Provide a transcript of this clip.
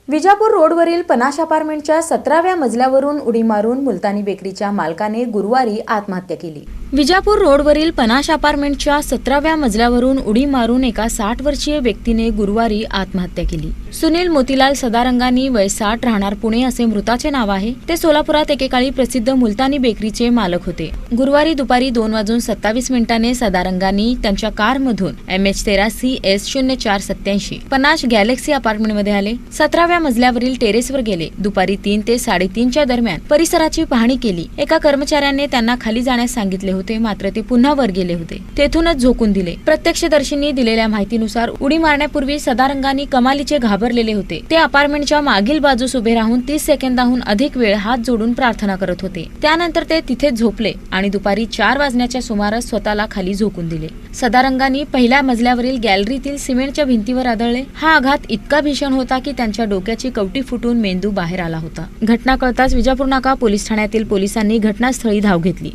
विजापूर रोडवरील पनाश अपार्टमेंटच्या 17व्या मजल्यावरून उडी मारून मुलतानी बेकरीच्या मालकाने गुरुवारी आत्महत्या केली। विजापूर रोडवरील पनाश अपार्टमेंटच्या 17व्या मजल्यावरून उडी मारून एका 60 वर्षीय व्यक्तीने गुरुवारी आत्महत्या केली। सुनील मोतीलाल सदारंगानी वय 60 राहणार पुणे असे मृताचे नाव आहे। ते सोलापुरात एकेकाळी प्रसिद्ध मुलतानी बेकरीचे मालक होते। गुरुवारी दुपारी 2:27 सदारंगानी त्यांच्या कारमधून MH13CS0487 पनाश गॅलेक्सी अपार्टमेंटमध्ये आले। 17व्या मजल्यावरील टेरेसवर गेले। दुपारी 3 ते 3:30च्या दरम्यान परिसराची पाहणी केली। एका कर्मचाऱ्याने त्यांना खाली जाण्यास सांगितले होते, मात्र ते पुन्हा वर गेले होते। तेथूनच झोकून दिले। प्रत्यक्षदर्शींनी दिलेल्या माहितीनुसार उडी मारण्यापूर्वी सदारंगानी कमालीचे घाबरलेले होते। ते अपार्टमेंटच्या मागील बाजूस उभे राहून 30 सेकंदाहून अधिक वेळ हात जोडून प्रार्थना करत होते। त्यानंतर ते तिथेच झोपले आणि दुपारी 4 वाजण्याच्या सुमारास स्वतःला खाली झोकून दिले। सदारंगानी पहिल्या मजल्यावरील गॅलरीतील सिमेंटच्या भिंतीवर आदळले। हा आघात इतका भीषण होता की त्यांच्या डोक्याची कवटी फुटून मेंदू बाहेर आला होता। घटना कळताच विजापूर नाका पोलीस ठाण्यातील पोलिसांनी घटनास्थळी धाव घेतली।